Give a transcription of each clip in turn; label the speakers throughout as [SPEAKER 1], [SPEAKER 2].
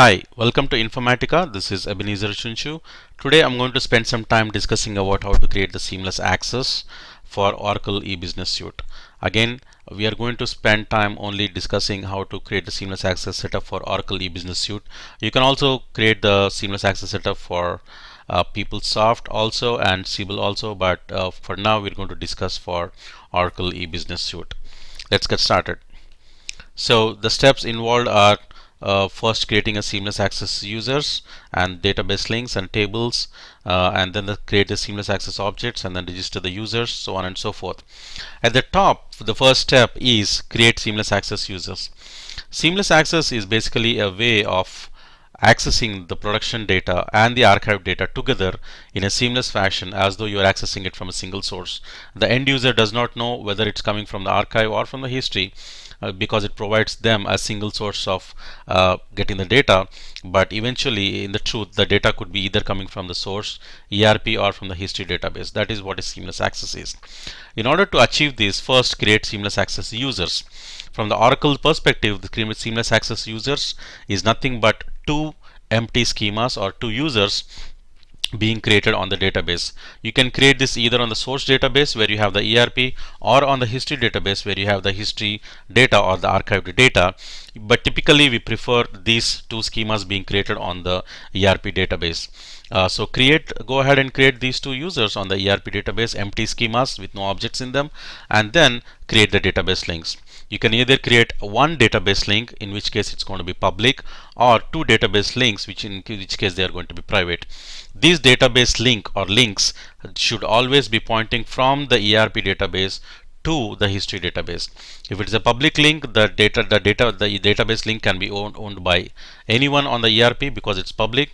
[SPEAKER 1] Hi, welcome to Informatica. This is Ebenezer Chunchu. Today I'm going to spend some time discussing about how to create the seamless access for Oracle e-business suite. Again, we are going to spend time only discussing how to create the seamless access setup for Oracle e-business suite. You can also create the seamless access setup for PeopleSoft also and Siebel also, but for now we're going to discuss for Oracle e-business suite. Let's get started. So the steps involved are first creating a seamless access users and database links and tables, and then create the seamless access objects and then register the users, so on and so forth. At the top, the first step is create seamless access users. Seamless access is basically a way of accessing the production data and the archive data together in a seamless fashion as though you are accessing it from a single source. The end user does not know whether it's coming from the archive or from the history because it provides them a single source of getting the data, but eventually in the truth the data could be either coming from the source ERP or from the history database. That is what a seamless access is. In order to achieve this, first create seamless access users. From the Oracle perspective, the seamless access users is nothing but two empty schemas or two users being created on the database. You can create this either on the source database where you have the ERP or on the history database where you have the history data or the archived data, but typically we prefer these two schemas being created on the ERP database. So go ahead and create these two users on the ERP database, empty schemas with no objects in them, and then create the database links. You can either create one database link, in which case it's going to be public, or two database links, in which case they are going to be private. These database link or links should always be pointing from the ERP database to the history database. If it is a public link, the database link can be owned by anyone on the ERP because it's public.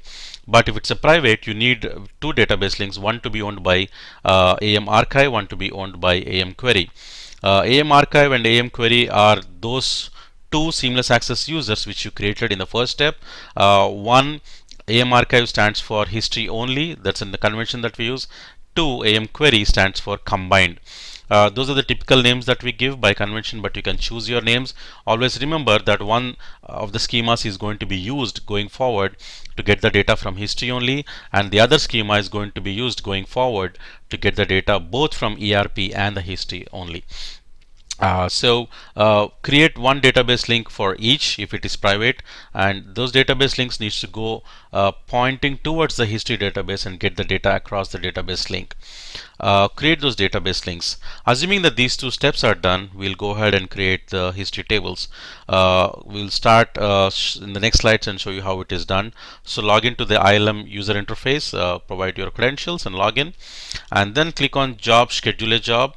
[SPEAKER 1] But if it's a private, you need two database links, one to be owned by AM Archive, one to be owned by AM Query. AM Archive and AM Query are those two seamless access users which you created in the first step. One, AM Archive stands for history only, that's in the convention that we use. Two, AM Query stands for combined. Those are the typical names that we give by convention, but you can choose your names. Always remember that one of the schemas is going to be used going forward to get the data from history only, and the other schema is going to be used going forward to get the data both from ERP and the history only. Create one database link for each if it is private, and those database links needs to go pointing towards the history database and get the data across the database link. Create those database links. Assuming that these two steps are done, we'll go ahead and create the history tables. We'll start in the next slides and show you how it is done. So log into the ILM user interface, provide your credentials and log in, and then click on job, schedule a job,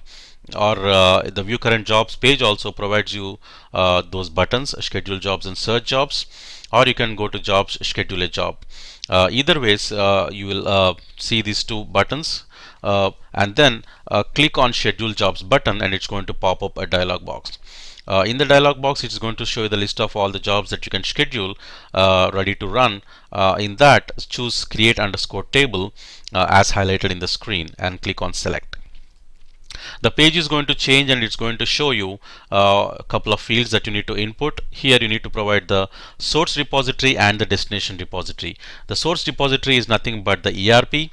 [SPEAKER 1] or the view current jobs page also provides you those buttons, schedule jobs and search jobs, or you can go to jobs, schedule a job. Either ways, you will see these two buttons, and then click on schedule jobs button and it's going to pop up a dialog box. In the dialog box, it's going to show you the list of all the jobs that you can schedule ready to run. In that, choose create underscore table as highlighted in the screen and click on select. The page is going to change and it's going to show you a couple of fields that you need to input. Here you need to provide the source repository and the destination repository. The source repository is nothing but the ERP,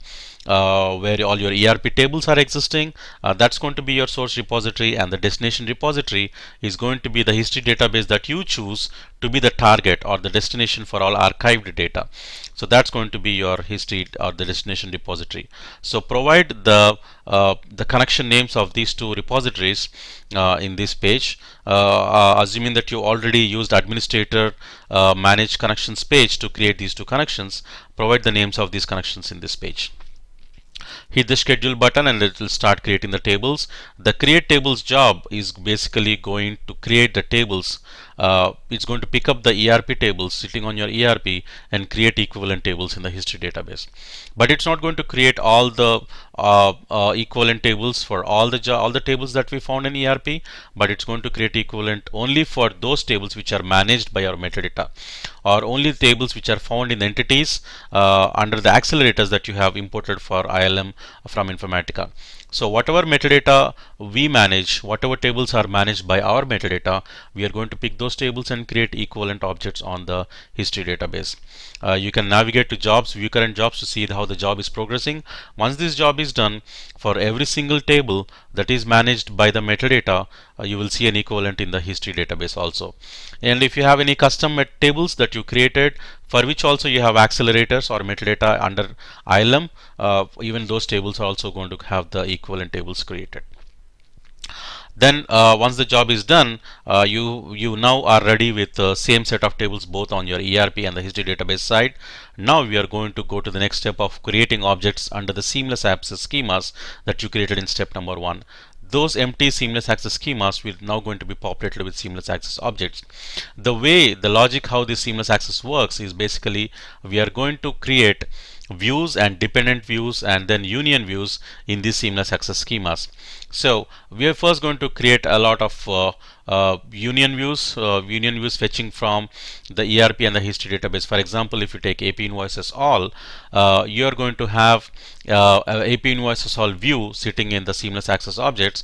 [SPEAKER 1] where all your ERP tables are existing. That's going to be your source repository, and the destination repository is going to be the history database that you choose to be the target or the destination for all archived data. So that's going to be your history or the destination repository. So provide the connection names of these two repositories in this page. Assuming that you already used administrator manage connections page to create these two connections, provide the names of these connections in this page. Hit the schedule button and it will start creating the tables. The create tables job is basically going to create the tables. It's going to pick up the ERP tables sitting on your ERP and create equivalent tables in the history database. But it's not going to create all the equivalent tables for all the tables that we found in ERP, but it's going to create equivalent only for those tables which are managed by our metadata, or only tables which are found in entities under the accelerators that you have imported for ILM from Informatica. So whatever metadata we manage, whatever tables are managed by our metadata, we are going to pick those tables and create equivalent objects on the history database. You can navigate to jobs, view current jobs to see how the job is progressing. Once this job is done, for every single table that is managed by the metadata, you will see an equivalent in the history database also. And if you have any custom tables that you created, for which also you have accelerators or metadata under ILM, even those tables are also going to have the equivalent tables created. Then once the job is done, you now are ready with the same set of tables both on your ERP and the history database side. Now we are going to go to the next step of creating objects under the seamless access schemas that you created in step number 1. Those empty seamless access schemas will now going to be populated with seamless access objects. The way, the logic how this seamless access works is basically we are going to create views and dependent views and then union views in these seamless access schemas. So we are first going to create a lot of union views fetching from the ERP and the history database. For example, if you take AP invoices all, you are going to have AP invoices all view sitting in the seamless access objects,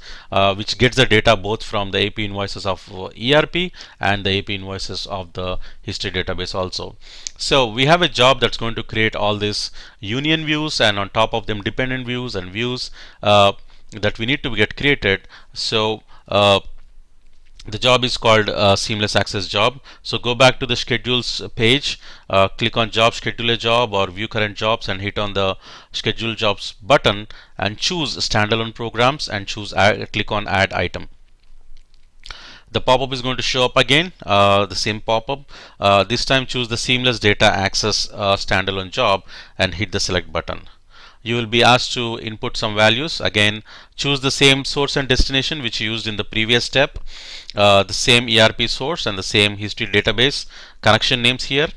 [SPEAKER 1] which gets the data both from the AP invoices of ERP and the AP invoices of the history database also. So we have a job that's going to create all these union views and on top of them dependent views and views that we need to get created. So the job is called seamless access job. So go back to the schedules page, click on job, schedule a job or view current jobs and hit on the schedule jobs button and choose standalone programs and choose click on add item. The pop-up is going to show up again, the same pop-up. This time choose the seamless data access standalone job and hit the select button. You will be asked to input some values. Again, choose the same source and destination which you used in the previous step, the same ERP source and the same history database connection names here,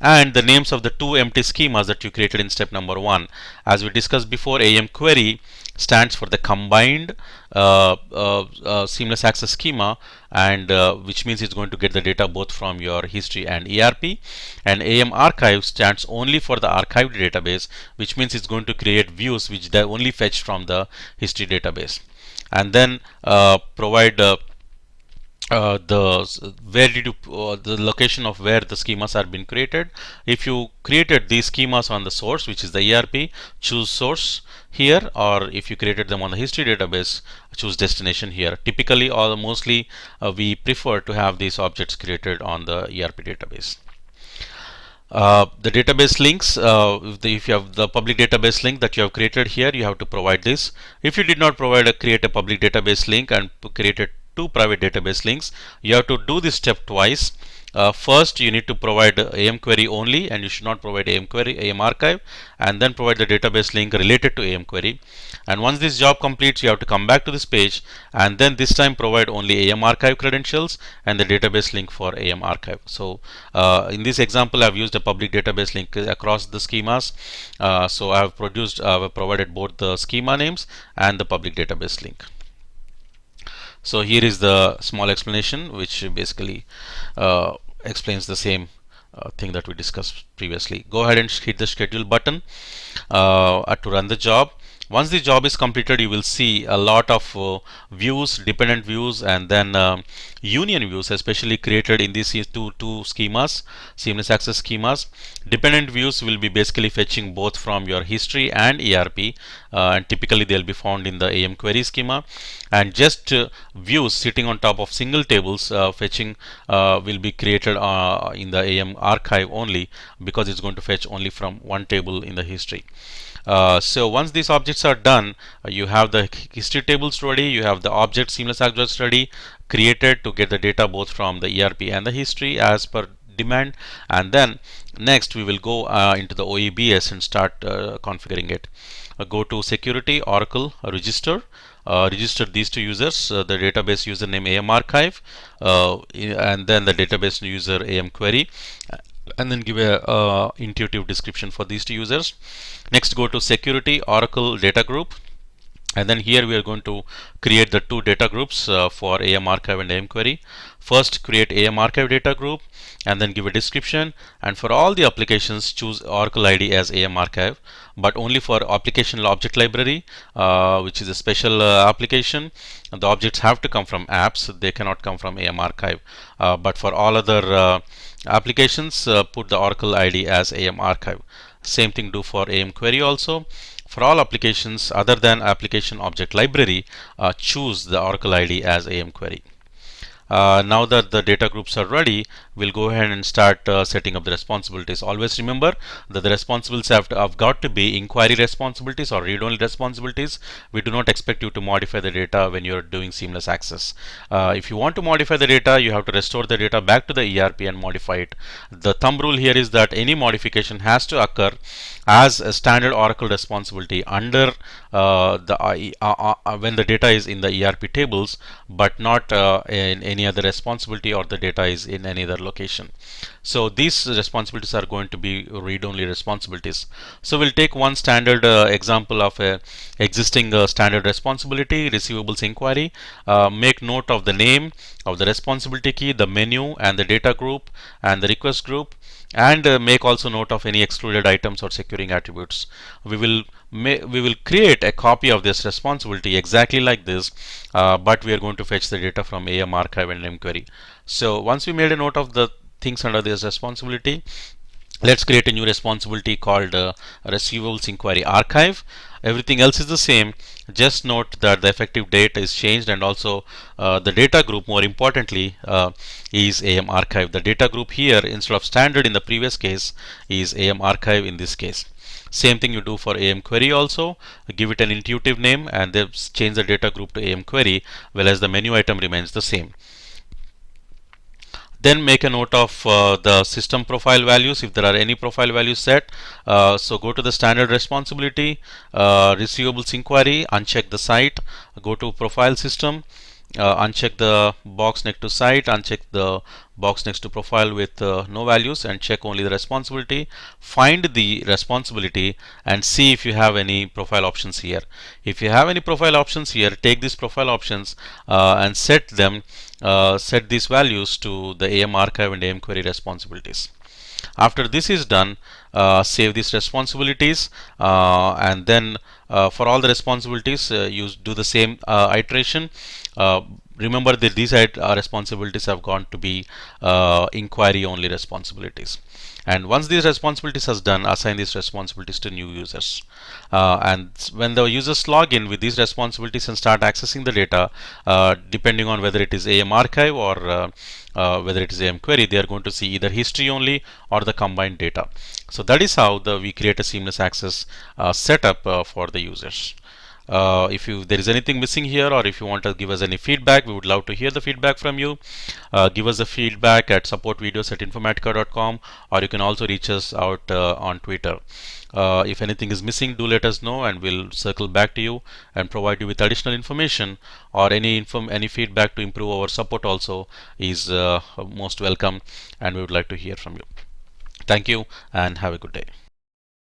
[SPEAKER 1] and the names of the two empty schemas that you created in step number 1. As we discussed before, AM query stands for the combined seamless access schema, and which means it's going to get the data both from your history and ERP, and AM archive stands only for the archived database, which means it's going to create views which they only fetched from the history database, and then provide the location of where the schemas are being created. If you created these schemas on the source, which is the ERP, choose source here, or if you created them on the history database, choose destination here. Typically or mostly we prefer to have these objects created on the ERP database. The database links, if you have the public database link that you have created here, you have to provide this. If you did not create a public database link and created two private database links, you have to do this step twice. First, you need to provide AM query only, and you should not provide AM query, AM archive, and then provide the database link related to AM query. And once this job completes, you have to come back to this page, and then this time provide only AM archive credentials and the database link for AM archive. So in this example, I have used a public database link across the schemas. So I have provided both the schema names and the public database link. So here is the small explanation which basically explains the same thing that we discussed previously. Go ahead and hit the schedule button to run the job. Once the job is completed, you will see a lot of views, dependent views, and then union views, especially created in these two schemas, seamless access schemas. Dependent views will be basically fetching both from your history and ERP, and typically they'll be found in the AM query schema. And just views sitting on top of single tables fetching will be created in the AM archive only, because it's going to fetch only from one table in the history. So once these objects are done, you have the history tables ready, you have the object seamless objects ready, created to get the data both from the ERP and the history as per demand. And then next we will go into the OEBS and start configuring it. Go to security, Oracle, register. Register these two users, the database username AM archive, and then the database user AM query, and then give a intuitive description for these two users. Next, go to security, Oracle data group, and then here we are going to create the two data groups for AM archive and AM query. First, create AM archive data group, and then give a description. And for all the applications, choose Oracle ID as AM archive, but only for application object library, which is a special application. The objects have to come from apps, they cannot come from AM archive. But for all other applications, put the Oracle ID as AM archive. Same thing do for AM query also. For all applications other than application object library, choose the Oracle ID as AM query. Now that the data groups are ready, we'll go ahead and start setting up the responsibilities. Always remember that the responsibilities have got to be inquiry responsibilities or read-only responsibilities. We do not expect you to modify the data when you're doing seamless access. If you want to modify the data, you have to restore the data back to the ERP and modify it. The thumb rule here is that any modification has to occur as a standard Oracle responsibility under when the data is in the ERP tables, but not in any other responsibility or the data is in any other location. So these responsibilities are going to be read-only responsibilities. So we'll take one standard example of a existing standard responsibility, receivables inquiry. Make note of the name of the responsibility key, the menu, and the data group and the request group, and make also note of any excluded items or securing attributes. We will create a copy of this responsibility exactly like this, but we are going to fetch the data from AM archive and AM query. So once we made a note of the things under this responsibility, let's create a new responsibility called receivables inquiry archive. Everything else is the same. Just note that the effective date is changed, and also the data group, more importantly, is AM archive. The data group here, instead of standard in the previous case, is AM archive in this case. Same thing you do for AM query also. Give it an intuitive name and then change the data group to AM query, whereas the menu item remains the same. Then make a note of the system profile values if there are any profile values set. So go to the standard responsibility, receivables inquiry, uncheck the site, go to profile system, uncheck the box next to site, uncheck the box next to profile with no values, and check only the responsibility. Find the responsibility and see if you have any profile options here. If you have any profile options here, take these profile options and set these values to the AM archive and AM query responsibilities. After this is done, save these responsibilities, and then for all the responsibilities you do the same iteration. Remember that these responsibilities have gone to be inquiry only responsibilities. And once these responsibilities are done, assign these responsibilities to new users. And when the users log in with these responsibilities and start accessing the data, depending on whether it is AM archive or whether it is AM query, they are going to see either history only or the combined data. So that is how we create a seamless access setup for the users. If there is anything missing here, or if you want to give us any feedback, we would love to hear the feedback from you. Give us the feedback at supportvideos@informatica.com, or you can also reach us out on Twitter. If anything is missing, do let us know and we'll circle back to you and provide you with additional information, or any feedback to improve our support also is most welcome, and we would like to hear from you. Thank you and have a good day.